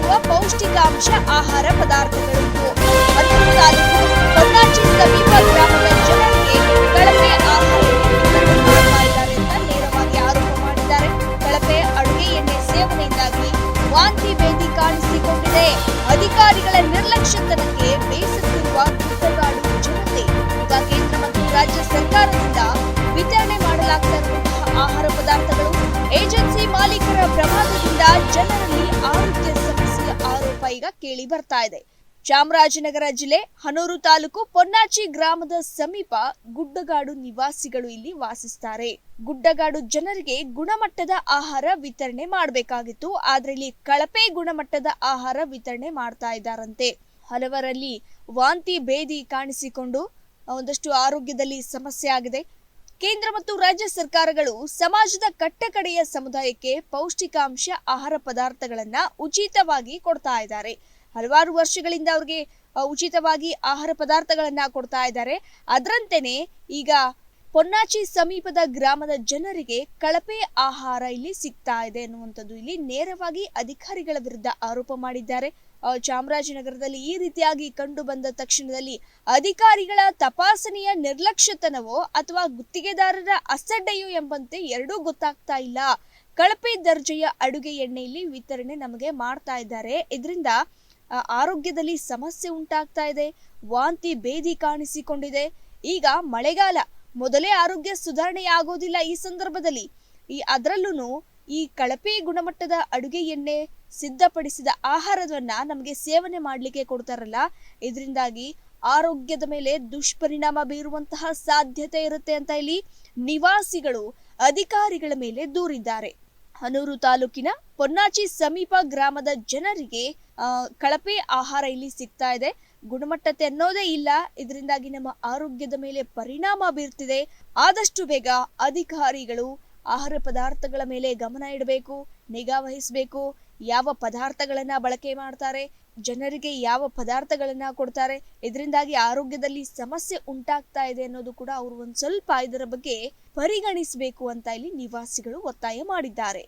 ಇರುವ ಪೌಷ್ಟಿಕಾಂಶ ಆಹಾರ ಪದಾರ್ಥಗಳು. ಹನೂರು ತಾಲೂಕು ಪೊನ್ನಾಚಿ ಸಮೀಪ ಗ್ರಾಮದ ಜನರಿಗೆ ಕಳಪೆ ಆಹಾರ ಮಾಡ್ತಾ ಇದ್ದಾರೆ ಅಂತ ನೇರವಾಗಿ ಆರೋಪ ಮಾಡಿದ್ದಾರೆ. ಕಳಪೆ ಅಡುಗೆ ಎಣ್ಣೆ ಸೇವನೆಯಿಂದಾಗಿ ವಾಂತಿ ಭೇದಿ ಕಾಣಿಸಿಕೊಂಡಿದೆ. ಅಧಿಕಾರಿಗಳ ನಿರ್ಲಕ್ಷ್ಯತನಕ್ಕೆ ಬೇಸತ್ತಿರುವ ಗುಡ್ಡಗಾಡು ಜನತೆ. ಈಗ ಕೇಂದ್ರ ಮತ್ತು ರಾಜ್ಯ ಸರ್ಕಾರದಿಂದ ವಿತರಣೆ ಮಾಡಲಾಗ್ತಾ ಇರುವಂತಹ ಆಹಾರ ಪದಾರ್ಥಗಳು ಏಜೆನ್ಸಿ ಮಾಲೀಕರ ಪ್ರಮಾದದಿಂದ ಜನರಲ್ಲಿ ಆರೋಗ್ಯ ಸಮಸ್ಯೆಯ ಆರೋಪ ಈಗ ಕೇಳಿ ಬರ್ತಾ ಇದೆ. ಚಾಮರಾಜನಗರ ಜಿಲ್ಲೆ ಹನೂರು ತಾಲೂಕು ಪೊನ್ನಾಚಿ ಗ್ರಾಮದ ಸಮೀಪ ಗುಡ್ಡಗಾಡು ನಿವಾಸಿಗಳು ಇಲ್ಲಿ ವಾಸಿಸುತ್ತಾರೆ. ಗುಡ್ಡಗಾಡು ಜನರಿಗೆ ಗುಣಮಟ್ಟದ ಆಹಾರ ವಿತರಣೆ ಮಾಡಬೇಕಾಗಿತ್ತು, ಆದ್ರೆ ಇಲ್ಲಿ ಕಳಪೆ ಗುಣಮಟ್ಟದ ಆಹಾರ ವಿತರಣೆ ಮಾಡ್ತಾ ಇದ್ದಾರಂತೆ. ಹಲವರಲ್ಲಿ ವಾಂತಿ ಭೇದಿ ಕಾಣಿಸಿಕೊಂಡು ಒಂದಷ್ಟು ಆರೋಗ್ಯದಲ್ಲಿ ಸಮಸ್ಯೆ ಆಗಿದೆ. ಕೇಂದ್ರ ಮತ್ತು ರಾಜ್ಯ ಸರ್ಕಾರಗಳು ಸಮಾಜದ ಕಟ್ಟಕಡೆಯ ಸಮುದಾಯಕ್ಕೆ ಪೌಷ್ಟಿಕಾಂಶ ಆಹಾರ ಪದಾರ್ಥಗಳನ್ನ ಉಚಿತವಾಗಿ ಕೊಡ್ತಾ ಇದ್ದಾರೆ. ಹಲವಾರು ವರ್ಷಗಳಿಂದ ಅವ್ರಿಗೆ ಉಚಿತವಾಗಿ ಆಹಾರ ಪದಾರ್ಥಗಳನ್ನ ಕೊಡ್ತಾ ಇದ್ದಾರೆ. ಅದರಂತೆನೆ ಈಗ ಪೊನ್ನಾಚಿ ಸಮೀಪದ ಗ್ರಾಮದ ಜನರಿಗೆ ಕಳಪೆ ಆಹಾರ ಇಲ್ಲಿ ಸಿಗ್ತಾ ಇದೆ ಅನ್ನುವಂಥದ್ದು ಇಲ್ಲಿ ನೇರವಾಗಿ ಅಧಿಕಾರಿಗಳ ವಿರುದ್ಧ ಆರೋಪ ಮಾಡಿದ್ದಾರೆ. ಚಾಮರಾಜನಗರದಲ್ಲಿ ಈ ರೀತಿಯಾಗಿ ಕಂಡು ಬಂದ ತಕ್ಷಣದಲ್ಲಿ ಅಧಿಕಾರಿಗಳ ತಪಾಸಣೆಯ ನಿರ್ಲಕ್ಷ್ಯತನವೋ ಅಥವಾ ಗುತ್ತಿಗೆದಾರರ ಅಸಡ್ಡೆಯೋ ಎಂಬಂತೆ ಎರಡೂ ಗೊತ್ತಾಗ್ತಾ ಇಲ್ಲ. ಕಳಪೆ ದರ್ಜೆಯ ಅಡುಗೆ ಎಣ್ಣೆಯಲ್ಲಿ ವಿತರಣೆ ನಮಗೆ ಮಾಡ್ತಾ ಇದ್ದಾರೆ. ಇದರಿಂದ ಆರೋಗ್ಯದಲ್ಲಿ ಸಮಸ್ಯೆ ಉಂಟಾಗ್ತಾ ಇದೆ. ವಾಂತಿ ಭೇದಿ ಕಾಣಿಸಿಕೊಂಡಿದೆ. ಈಗ ಮಳೆಗಾಲ, ಮೊದಲೇ ಆರೋಗ್ಯ ಸುಧಾರಣೆ ಆಗೋದಿಲ್ಲ ಈ ಸಂದರ್ಭದಲ್ಲಿ. ಅದರಲ್ಲೂ ಈ ಕಳಪೆ ಗುಣಮಟ್ಟದ ಅಡುಗೆ ಎಣ್ಣೆ ಸಿದ್ಧಪಡಿಸಿದ ಆಹಾರವನ್ನ ನಮಗೆ ಸೇವನೆ ಮಾಡ್ಲಿಕ್ಕೆ ಕೊಡ್ತಾರಲ್ಲ, ಇದರಿಂದಾಗಿ ಆರೋಗ್ಯದ ಮೇಲೆ ದುಷ್ಪರಿಣಾಮ ಬೀರುವಂತಹ ಸಾಧ್ಯತೆ ಇರುತ್ತೆ ಅಂತ ಇಲ್ಲಿ ನಿವಾಸಿಗಳು ಅಧಿಕಾರಿಗಳ ಮೇಲೆ ದೂರಿದ್ದಾರೆ. ಹನೂರು ತಾಲೂಕಿನ ಪೊನ್ನಾಚಿ ಸಮೀಪ ಗ್ರಾಮದ ಜನರಿಗೆ ಕಳಪೆ ಆಹಾರ ಇಲ್ಲಿ ಸಿಗ್ತಾ ಇದೆ. ಗುಣಮಟ್ಟತೆ ಅನ್ನೋದೇ ಇಲ್ಲ. ಇದರಿಂದಾಗಿ ನಮ್ಮ ಆರೋಗ್ಯದ ಮೇಲೆ ಪರಿಣಾಮ ಬೀರ್ತಿದೆ. ಆದಷ್ಟು ಬೇಗ ಅಧಿಕಾರಿಗಳು ಆಹಾರ ಪದಾರ್ಥಗಳ ಮೇಲೆ ಗಮನ ಇಡಬೇಕು, ನಿಗಾ ವಹಿಸಬೇಕು. ಯಾವ ಪದಾರ್ಥಗಳನ್ನ ಬಳಕೆ ಮಾಡ್ತಾರೆ, ಜನರಿಗೆ ಯಾವ ಪದಾರ್ಥಗಳನ್ನ ಕೊಡ್ತಾರೆ, ಇದರಿಂದಾಗಿ ಆರೋಗ್ಯದಲ್ಲಿ ಸಮಸ್ಯೆ ಉಂಟಾಗ್ತಾ ಇದೆ ಅನ್ನೋದು ಕೂಡ ಅವರು ಒಂದ್ ಸ್ವಲ್ಪ ಇದರ ಬಗ್ಗೆ ಪರಿಗಣಿಸಬೇಕು ಅಂತ ಇಲ್ಲಿ ನಿವಾಸಿಗಳು ಒತ್ತಾಯ ಮಾಡಿದ್ದಾರೆ.